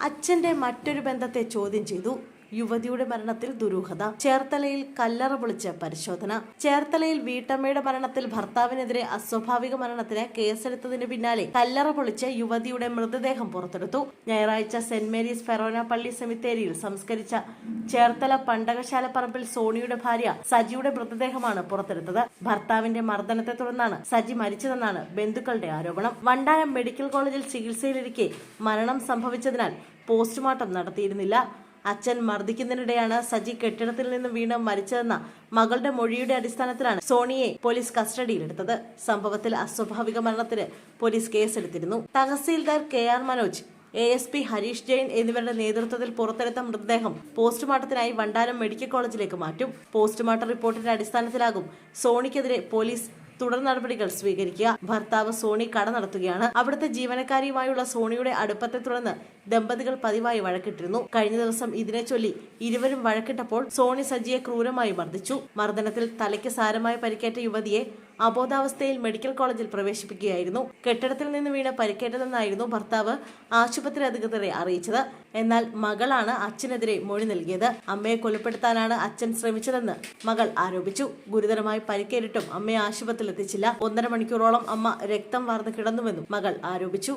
അച്ഛന്റെ മറ്റൊരു ബന്ധത്തെ ചോദ്യം ചെയ്തു. യുവതിയുടെ മരണത്തിൽ ദുരൂഹത. ചേർത്തലയിൽ കല്ലറ പൊളിച്ച് പരിശോധന. ചേർത്തലയിൽ വീട്ടമ്മയുടെ മരണത്തിൽ ഭർത്താവിനെതിരെ അസ്വാഭാവിക മരണത്തിന് കേസെടുത്തതിന് പിന്നാലെ കല്ലറ പൊളിച്ച് യുവതിയുടെ മൃതദേഹം പുറത്തെടുത്തു. ഞായറാഴ്ച സെന്റ് മേരീസ് ഫെറോന പള്ളി സെമിത്തേരിയിൽ സംസ്കരിച്ച ചേർത്തല പണ്ടകശാലപ്പറമ്പിൽ സോണിയുടെ ഭാര്യ സജിയുടെ മൃതദേഹമാണ് പുറത്തെടുത്തത്. ഭർത്താവിന്റെ മർദ്ദനത്തെ തുടർന്നാണ് സജി മരിച്ചതെന്നാണ് ബന്ധുക്കളുടെ ആരോപണം. വണ്ടാനം മെഡിക്കൽ കോളേജിൽ ചികിത്സയിലിരിക്കെ മരണം സംഭവിച്ചതിനാൽ പോസ്റ്റ്മോർട്ടം നടത്തിയിരുന്നില്ല. അച്ഛൻ മർദ്ദിക്കുന്നതിനിടെയാണ് സജി കെട്ടിടത്തിൽ നിന്ന് വീണ് മരിച്ചതെന്ന മകളുടെ മൊഴിയുടെ അടിസ്ഥാനത്തിലാണ് സോണിയെ പോലീസ് കസ്റ്റഡിയിലെടുത്തത്. സംഭവത്തിൽ അസ്വാഭാവിക മരണത്തിന് പോലീസ് കേസെടുത്തിരുന്നു. തഹസീൽദാർ KR മനോജ്, ASP ഹരീഷ് ജെയിൻ എന്നിവരുടെ നേതൃത്വത്തിൽ പുറത്തെടുത്ത മൃതദേഹം പോസ്റ്റ്മോർട്ടത്തിനായി വണ്ടാനം മെഡിക്കൽ കോളേജിലേക്ക് മാറ്റും. പോസ്റ്റ്മോർട്ടം റിപ്പോർട്ടിന്റെ അടിസ്ഥാനത്തിലാകും സോണിക്കെതിരെ പോലീസ് തുടർ നടപടികൾ സ്വീകരിക്കുക. ഭർത്താവ് സോണി കട നടത്തുകയാണ്. അവിടുത്തെ ജീവനക്കാരിയുമായുള്ള സോണിയുടെ അടുപ്പത്തെ തുടർന്ന് ദമ്പതികൾ പതിവായി വഴക്കിട്ടിരുന്നു. കഴിഞ്ഞ ദിവസം ഇതിനെ ചൊല്ലി ഇരുവരും വഴക്കിട്ടപ്പോൾ സോണി സജിയെ ക്രൂരമായി മർദ്ദിച്ചു. മർദ്ദനത്തിൽ തലയ്ക്ക് സാരമായി പരിക്കേറ്റ യുവതിയെ അബോധാവസ്ഥയിൽ മെഡിക്കൽ കോളേജിൽ പ്രവേശിപ്പിക്കുകയായിരുന്നു. കെട്ടിടത്തിൽ നിന്ന് വീണ് പരിക്കേറ്റതെന്നായിരുന്നു ഭർത്താവ് ആശുപത്രി അധികൃതരെ അറിയിച്ചത്. എന്നാൽ മകളാണ് അച്ഛനെതിരെ മൊഴി നൽകിയത്. അമ്മയെ കൊലപ്പെടുത്താനാണ് അച്ഛൻ ശ്രമിച്ചതെന്ന് മകൾ ആരോപിച്ചു. ഗുരുതരമായി പരിക്കേറ്റിട്ടും അമ്മയെ ആശുപത്രിയിൽ എത്തിച്ചില്ല. 1.5 മണിക്കൂറോളം അമ്മ രക്തം വാർന്ന് കിടന്നുവെന്നും മകൾ ആരോപിച്ചു.